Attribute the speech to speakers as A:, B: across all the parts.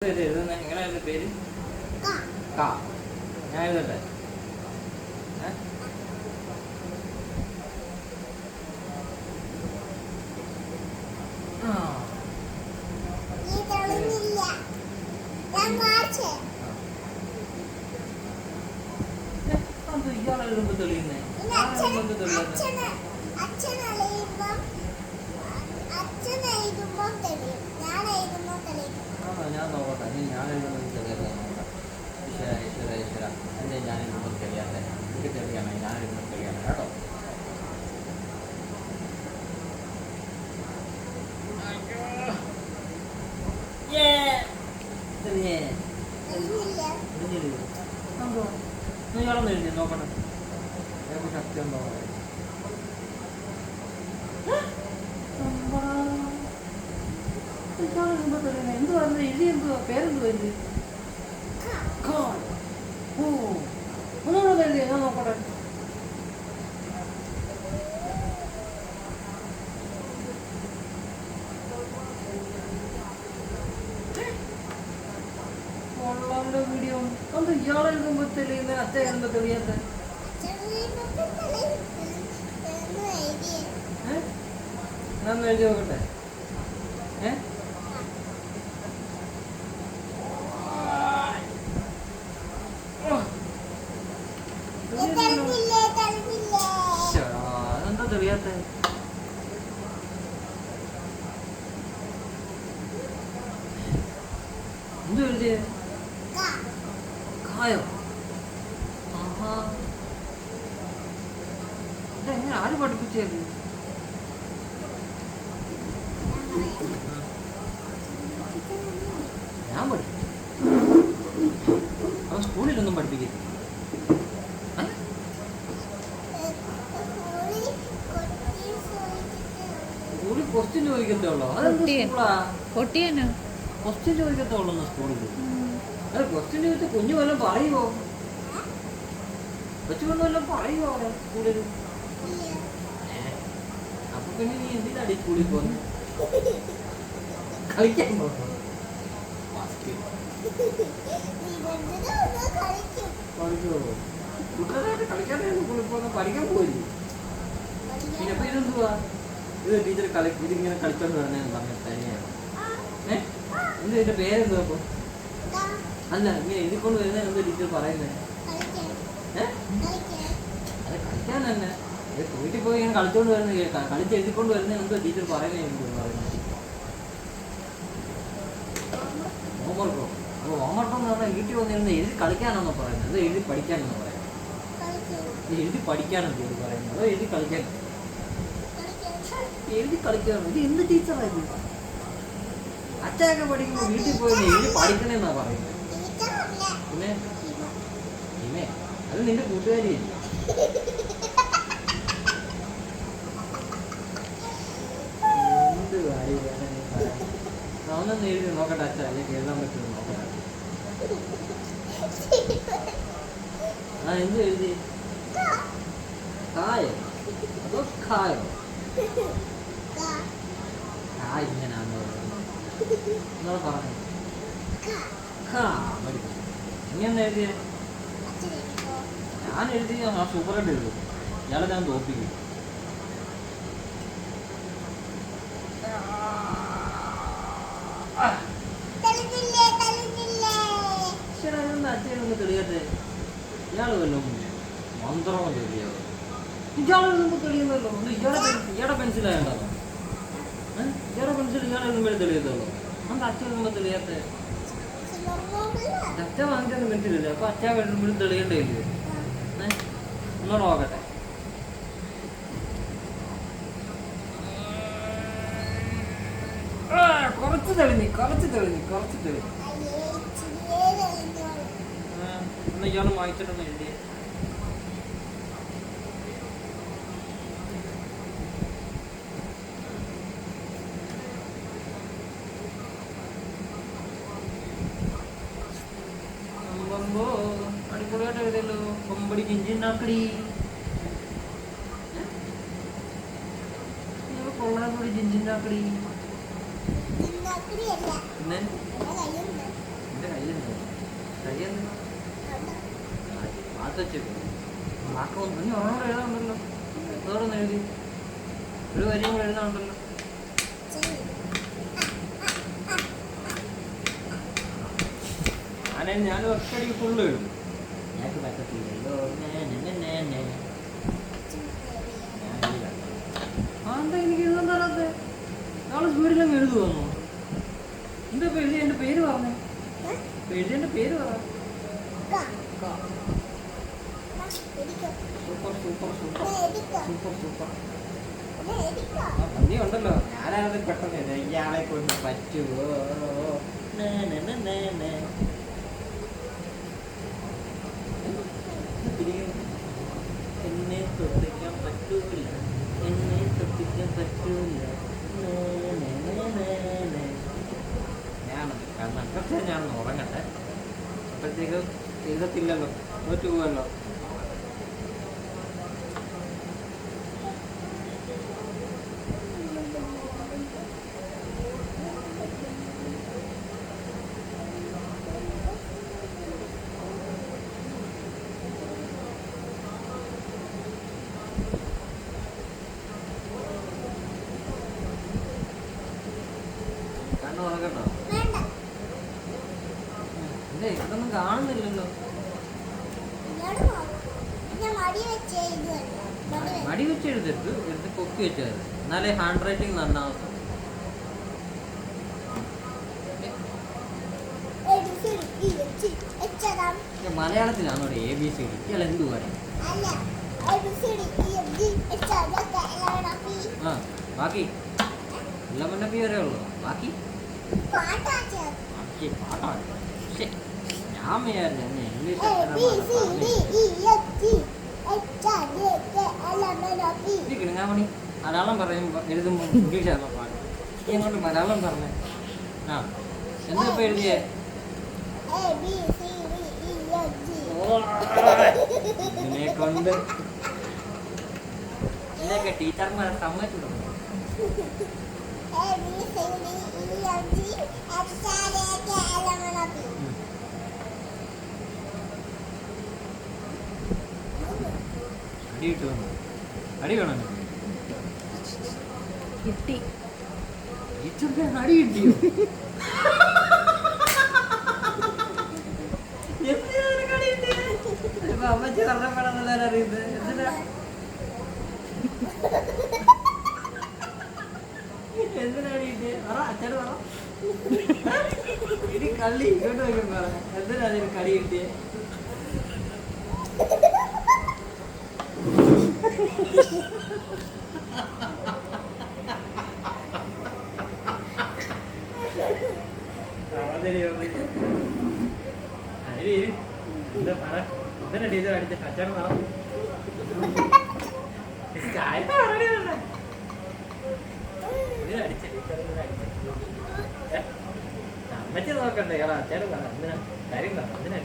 A: എങ്ങനെയാ പേര്? കാ. ഞാൻ എഴുതട്ടെ. ഇയാളെ എഴുതുമ്പോ തെളിയുന്നേ ഞാൻ നോക്കട്ടെ. ഞാൻ എഴുതുന്നത് തെളിയാത്ത ഈശ്വര ഈശ്വര ഈശ്വര എൻ്റെ ഞാൻ എഴുതുമ്പോൾ തെളിയാത്ത എനിക്ക് തെളിയാണ്. ഞാൻ എഴുതുമ്പോൾ തെളിയാണ് കേട്ടോ. ഇയാളൊന്നും എഴുതി നോക്കട്ടെ. ശക്തി ഉണ്ടോ? എന്തുവാ എഴുതി? എന്തുവാ പേരെന്തുവാ എഴുതി? ഒന്നുകൂടെ എഴുതിയ ഞാൻ നോക്കട്ടെ. കൊള്ളാന്റെ വീഡിയോ അത് ഇയാളെ എഴുതുമ്പോ തെളിയുന്ന അച്ഛൻ എഴുതുമ്പോ തെളിയാത്ത ഞാൻ എഴുതി നോക്കട്ടെ. എന്താ തെളിയാത്ത? എന്തു എഴുതിയ? കായോ? ആഹാ, ഇതെങ്ങനെ ആര് പഠിപ്പിച്ചത്? ഞാൻ പഠിപ്പിച്ചു. അവൻ സ്കൂളിലൊന്നും പഠിപ്പിക്കില്ല. സ്കൂളിൽ ക്വസ്റ്റ്യൻ ചോദിക്കത്തേ ഉള്ളൂ. അതെന്ത് സ്കൂളാ? ക്വസ്റ്റ്യൻ ചോദിക്കത്തേ ഉള്ളൂ സ്കൂളിൽ. അത് ക്വസ്റ്റ്യൻ ചോദിച്ചാൽ കുഞ്ഞു വല്ലതും പറയുമോ? കൊച്ചു വല്ലതും പറയുമോ അവിടെ സ്കൂളിൽ? അപ്പൊ പിന്നെ നീ എന്തിനാണ് ഈ സ്കൂളിൽ പോകുന്നത്? കളിക്കാൻ പോകുന്നു. കൂട്ടുകാരായിട്ട് കളിക്കാനായിരുന്നു സ്കൂളിൽ പോകുന്ന. പഠിക്കാൻ പോയില്ലേ? പിന്നെ അപ്പൊ ഇതെന്തുവാ? ഇത് ടീച്ചർ ഇതിങ്ങനെ കളിച്ചോണ്ട് വരണേന്ന് പറഞ്ഞ തന്നെയാണ്. എന്ത് ഇതിന്റെ പേരെന്തുവാ? അപ്പൊ അല്ല, ഇങ്ങനെ എഴുതിക്കൊണ്ട് വരുന്ന എന്താ ടീച്ചർ പറയുന്നത്? അത് കളിക്കാൻ തന്നെ. വീട്ടിൽ പോയി ഇങ്ങനെ കളിച്ചോണ്ട് വരുന്ന കേൾക്കാം. കളിച്ച് എഴുതിക്കൊണ്ട് വരുന്ന എന്തോ ടീച്ചർ പറയുന്നത്. ഹോംവർക്കോ? അപ്പോൾ ഹോംവർക്ക് എന്ന് പറഞ്ഞാൽ വീട്ടിൽ വന്നിരുന്ന് എഴുതി കളിക്കാനാണോ പറയുന്നത്? അതോ എഴുതി പഠിക്കാനാണോ പറയുന്നത്? എഴുതി പഠിക്കാനാണ് ടീച്ചർ പറയുന്നത് അതോ എഴുതി കളിക്കാൻ? എഴുതി കളിക്കാനോ? ഇത് എന്ത് ടീച്ചറായത്? അച്ഛനൊക്കെ പഠിക്കുമ്പോൾ വീട്ടിൽ പോയി എഴുതി പഠിക്കണമെന്നാ പറയുന്നത്. പിന്നെ പിന്നെ അത് നിന്റെ കൂട്ടുകാരിയല്ലേ? എന്ത് കാര്യം വേണം നീ പറയാൻ? അവനൊന്ന് എഴുതി നോക്കട്ടെ അച്ഛാ, അല്ലെങ്കിൽ എഴുതാൻ പറ്റുമോ നോക്കട്ടെ. എന്ത് എഴുതി? കായോ അതോ ഖായോ? കാ ഇങ്ങനാന്ന് നിങ്ങളെ പറഞ്ഞു. ഇങ്ങനെ എഴുതിയ ഞാൻ എഴുതി ആ സൂപ്പറായിട്ട് എഴുതും. ഇയാളെ ഞാൻ തോപ്പിക്കും. അച്ഛനൊന്ന് തെളിയട്ടെ. ഇയാൾ വല്ലതും മന്ത്രമോ തെളിയോ? ഇയാളെഴുതുമ്പോൾ തെളിയുന്നല്ലോ. ഇയാളുടെ പെൻസിലായല്ലോ. ഇയാളുടെ പെൻസിൽ ഇയാളെ എഴുതുമ്പോഴേ തെളിയത്തുള്ളൂ. നമുക്ക് അച്ഛൻ എഴുതുമ്പോൾ തെളിയാത്ത? അച്ഛ വാങ്ങിച്ചൊന്നും പെൻസിലില്ല. അപ്പൊ അച്ഛ എഴുതുമ്പോഴും തെളിയണ്ടേ ഇല്ലേ? ഒന്നോടെ നോക്കട്ടെ. കുറച്ച് തെളിഞ്ഞ് എന്നാ ഇയാൾ വായിച്ചിട്ടൊന്ന് എഴുതിയ. അടിപൊളിയായിട്ട് എഴുതിയല്ലോ. കൊമ്പടി ചിഞ്ചിണ്ടാക്കടി. കൊള്ളാൻ കൂടി ചിഞ്ചിണ്ടാക്കടി. പിന്നെ അടുത്ത് വെച്ചേക്കും. വാക്കൊന്നും ഇനി ഒന്നോട് എഴുതാനുണ്ടല്ലോ. വേറൊന്ന് എഴുതി ഒരു വരിയും കൂടെ എഴുതാനുണ്ടല്ലോ. ഞാൻ ഒറ്റടിക്ക് ഫുള്ള് എഴുതും. ഞങ്ങൾക്ക് പറ്റത്തില്ലല്ലോ. എന്താ എനിക്ക് എഴുതാൻ തരാത്ത? നാളെ സ്പീഡിലങ്ങ് എഴുതുവന്നോ? എന്താ ഇപ്പൊ എഴുതി? എന്റെ പേര് പറഞ്ഞേ. എഴുതിയെന്റെ പേര് പറ. Super super super super super. നീ ഉണ്ടല്ലോ, ഞാനത് പെട്ടെന്ന് ഇയാളെ കൊണ്ട് പറ്റുമോ? എന്നെ തൊട്ടിക്കാൻ പറ്റൂല, എന്നെ തൊട്ടിക്കാൻ പറ്റൂല. കുറച്ച് ഞാനൊന്ന് ഉറങ്ങട്ടെ. അപ്പോഴത്തേക്ക് എഴുതത്തില്ലല്ലോ, തോറ്റു പോവല്ലോ. കണ്ണു ഉറങ്ങട്ടോ? ഇല്ലേ, ഇതൊന്നും കാണുന്നില്ലല്ലോ. മടി വെച്ച് എഴുതരുത്, എടുത്ത് പൊക്കി വെച്ചാൽ എന്നാലേ ഹാൻഡ് റൈറ്റിംഗ് നന്നാവും. മലയാളത്തിലാണോ ABC? ഇയാൾ എന്ത് പറയും? ആ ബാക്കി എല്ലാം പിന്നെ പി വരെ ഉള്ളു. ബാക്കി പാട്ടാണ്. ഞാൻ വിചാരിച്ചു ഇംഗ്ലീഷ് കിണങ്ങാൻ മണി മലയാളം പറയുമ്പോൾ എഴുതുമ്പോൾ ഇംഗ്ലീഷാണോ പാട്ട്? ഇങ്ങോട്ട് മലയാളം പറഞ്ഞേ. ആ എന്താ ഇപ്പൊ എഴുതിയേ? ഇതിനെ കൊണ്ട് ഇതിനൊക്കെ ടീച്ചർമാരെ സമ്മതിച്ചിട്ടുണ്ടോ? അടി കിട്ടുമോ? അടി വേണം.
B: കിട്ടി.
A: ടീച്ചർക്ക് അടി കിട്ടിയോ? അമ്മച്ചി പറഞ്ഞപ്പോഴാണ് അറിയുന്നത്. എന്തിനാ എന്തിനാണ് കിട്ടിയത്? പറ, അച്ഛന് പറ. ഇനി കള്ളി ഇങ്ങോട്ട് വയ്ക്കും പറ. എന്തിനാണ് ഇതിന് കടി കിട്ടിയത്? എന്താ പറ? എന്തിനാ ടീച്ചർ അടിച്ച? അച്ഛൻ പറ. അമ്മച്ചി നോക്കണ്ടേ? അച്ഛൻ പറ. എന്തിനാ കാര്യം പറ. എന്തിനാ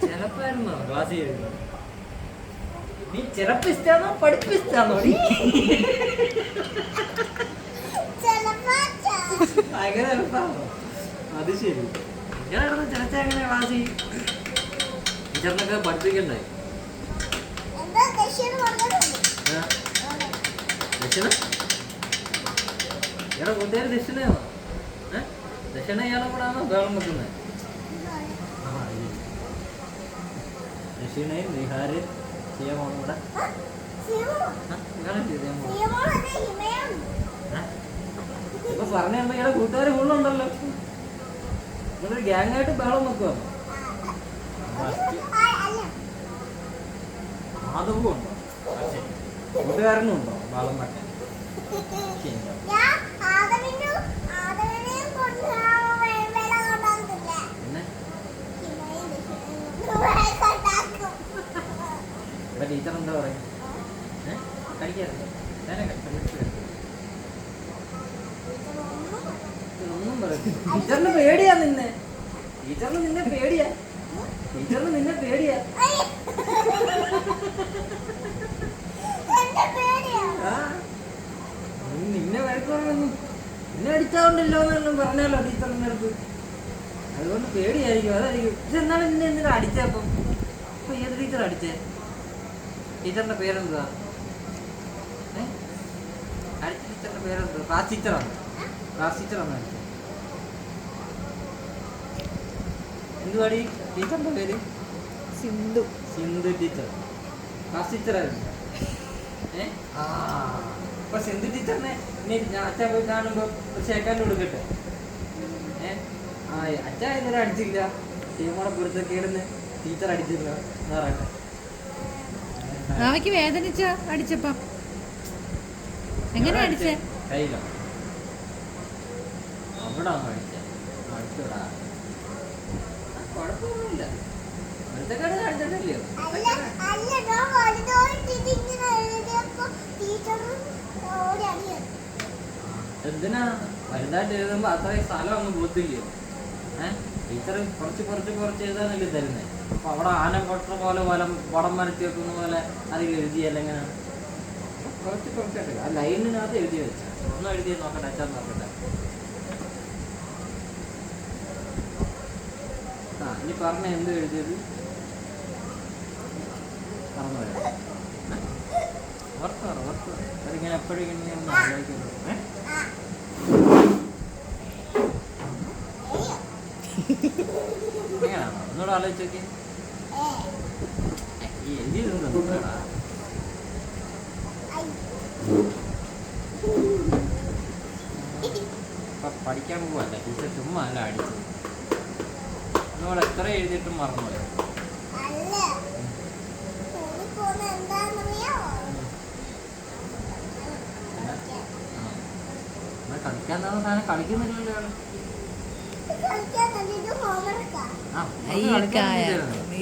A: ചെലപ്പായിരുന്നോ ക്ലാസ് ചെയ്തത്? നീ ചെലപ്പിസ്റ്റാണോ പഠിപ്പിസ്റ്റാണോ? ഭയങ്കര എളുപ്പമാണോ? അത് ശരി. ഞാനായിരുന്നു ചെലച്ച എങ്ങനെ ക്ലാസ് ചെയ്യും? ടീച്ചറിനൊക്കെ പഠിപ്പിക്കണ്ടേ? ദക്ഷിണ ഇയാളെ കൂട്ടുകാർ ദക്ഷിണയാണോ? ദക്ഷിണ ഇയാളെ കൂടെ ആണോ ബേളം വെക്കുന്നത്? ദക്ഷിണയും ബീഹാര് സിയമോളും കൂടെ ഇപ്പൊ പറഞ്ഞ ഇയാളെ കൂട്ടുകാർ ഫുള്ളുണ്ടല്ലോ. നിങ്ങളൊരു ഗ്യാങ്ങായിട്ട് ബഹളം വെക്കുവാ. മാധവും ഉണ്ടോ? കൂട്ടുകാരനും ഉണ്ടോ ബഹളം വെക്കാൻ? ഇവിടെ ടീച്ചർ എന്താ പറയും? കടിക്കാറുണ്ട്. ഒന്നും പറയും. ടീച്ചറിന് പേടിയാ നിന്നെ. ടീച്ചറിന് നിന്നെ പേടിയാ. ടീച്ചറിന് നിന്നെ പേടിയാ. നിന്നെ വഴക്ക് പറയണമെന്നും നിന്നെ അടിച്ചാവുണ്ടല്ലോ എന്നെല്ലാം പറഞ്ഞാലോ ടീച്ചറിൻ്റെ അടുത്ത്. അതുകൊണ്ട് പേടിയായിരിക്കും, അതായിരിക്കും. പക്ഷെ എന്നാലും നിന്നെ എന്തിനാ അടിച്ചപ്പം? അപ്പൊ ഏത് ടീച്ചർ അടിച്ചേ? ടീച്ചറിന്റെ പേരെന്തുവാ? അടിച്ച ടീച്ചറിന്റെ പേരെന്തുവാ? ക്ലാസ് ടീച്ചറാണ്. ക്ലാസ് ടീച്ചറാണ് അടിച്ചത്. എന്തുവാടി ടീച്ചറിന്റെ പേര്?
B: സിന്ധു.
A: സിന്ധു ടീച്ചർ ക്ലാസ് ടീച്ചറായിരുന്നു. അപ്പൊ സിന്ധു ടീച്ചറിനെ ഇനി അച്ഛൻ പോയി കാണുമ്പോ ഷേക്കാൻ കൊടുക്കട്ടെ. അച്ഛൻ ഇന്നലെ അടിച്ചില്ല, ടീമോടെ പുറത്തൊക്കെയിടുന്ന് ടീച്ചർ അടിച്ചില്ല എന്ന് പറയട്ടെ.
B: അവയ്ക്ക് വേദനിച്ച അടിച്ചപ്പം എങ്ങനെ അടിച്ചേ?
A: കയ്യിലോ? അവിടെ അടിച്ചേ. അടിച്ചോടാ, കുഴപ്പമൊന്നുമില്ല. അടുത്തക്കാട് കാണിച്ചിട്ടില്ലയോ? എന്തിനാ വലുതായിട്ട് എഴുതുമ്പോ അത്രയും സ്ഥലം ഒന്നും പോത്തില്ലയോ? ടീച്ചർ കുറച്ച് എഴുതാനല്ലേ തരുന്നേ. അപ്പൊ അവിടെ ആന കൊട്ട പോലെ വടം വരച്ച് വെക്കുന്ന പോലെ അതിൽ എഴുതിയല്ല എങ്ങനെ? കുറച്ചായിട്ട് ആ ലൈനിനകത്ത് എഴുതി വെച്ച ഒന്നും എഴുതി നോക്കട്ടെ, അച്ഛൻ നോക്കട്ടെ. ഇനി പറഞ്ഞ എന്ത് എഴുതിയത് പറഞ്ഞു വരാം. ഓർത്ത് അതിങ്ങനെ എപ്പോഴും ഇങ്ങനെ ഒന്ന് ആലോചിക്കുന്നു. എങ്ങനെയാണോ ഒന്നുകൂടെ ആലോചിച്ച് നോക്കി. ഈ എഴുതിയതെന്താ? ഇപ്പൊ പഠിക്കാൻ പോവല്ല, ടീച്ചർ ചുമ്മാ അല്ല അടിച്ചത്. നമ്മൾ എത്ര എഴുതിയിട്ടും മറന്നുപോയി. കളിക്കാൻ സാധനം കളിക്കുന്നില്ലല്ലോ.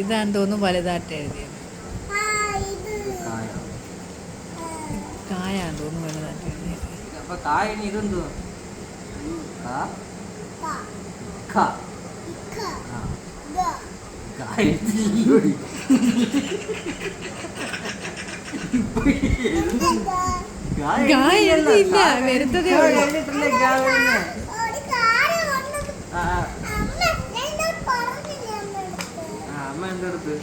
B: ഇതാന്ന് തോന്നുന്നു വലുതായിട്ട് എഴുതിയത്. കായാന്ന് തോന്നുന്നു വലുതായിട്ട് എഴുതിയത്.
A: അപ്പൊ കായനി ഇതെന്തോ?
B: എഴുതിയില്ല, വരുത്തതേ
A: അമ്മ എന്റെ അടുത്ത്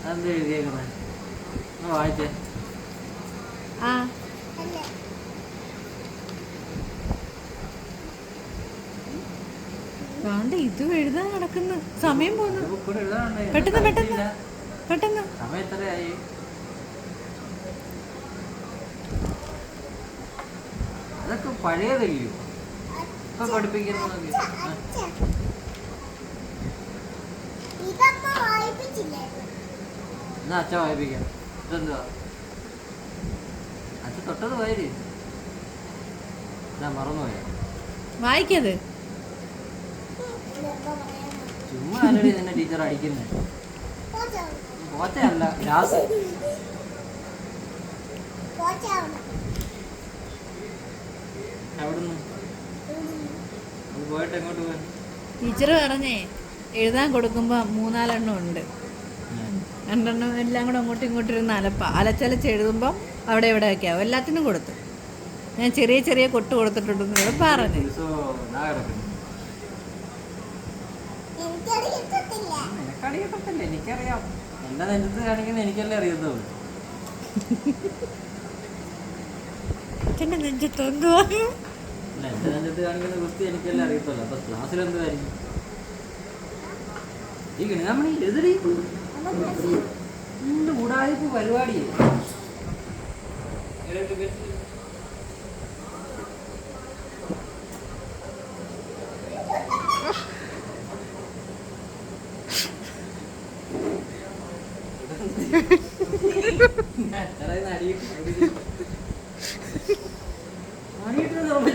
A: അതെന്താ എഴുതിയേക്കണേ? വായിച്ചേ.
B: ഇത് എഴുതാൻ നടക്കുന്നു, സമയം പോകുന്നു. പെട്ടെന്ന്
A: സമയം എത്രയായി? അതൊക്കെ പഴയതല്ലയോ ഇപ്പൊ പഠിപ്പിക്കുന്നത്? എന്നാ അച്ഛൻ വായിപ്പിക്കാം. ഇതെന്തുവാ? അച്ഛൻ തൊട്ടത് വായിരി. ഞാൻ മറന്നുപോയ
B: വായിക്കത്.
A: ചുമ്മാ അല്ലടി നിന്നെ ടീച്ചർ അടിക്കുന്നേ. പോച്ചയല്ല, ഗ്ലാസ്. എവിടുന്ന് പോയിട്ട് എങ്ങോട്ട് പോയി?
B: ടീച്ചർ പറഞ്ഞേ എഴുതാൻ കൊടുക്കുമ്പോ 3-4 ഉണ്ട്. 2 എല്ലാം കൂടെ അങ്ങോട്ടും ഇങ്ങോട്ടും ഇരുന്ന് അലച്ചലച്ച് എഴുതുമ്പോ അവിടെ ഇവിടെ വെക്കാവും. എല്ലാത്തിനും കൊടുത്തു. ഞാൻ ചെറിയ കൊട്ട് കൊടുത്തിട്ടുണ്ടെന്ന് ഇവിടെ പറഞ്ഞു.
A: എനിക്കറിയാം, എന്റെ നെഞ്ചത്ത് കാണിക്കുന്ന എനിക്കല്ലേ അറിയത്തുള്ളൂ.
B: എന്റെ നെഞ്ചത്ത് എന്തുവാ?
A: എന്റെ നെഞ്ചത്ത് കാണിക്കുന്ന കുസ്തി എനിക്കല്ലേ അറിയത്തുള്ളൂ. അപ്പൊ ക്ലാസ്സിൽ എന്തുവായിരിക്കും? ഈ നമ്മൾ എതിരി ഉടായ്പ പരിപാടിയെ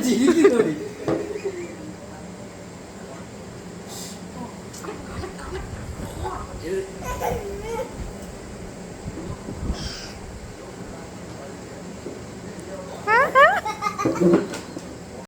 A: ചിരിക്കുന്നോടി.
B: Ha ha!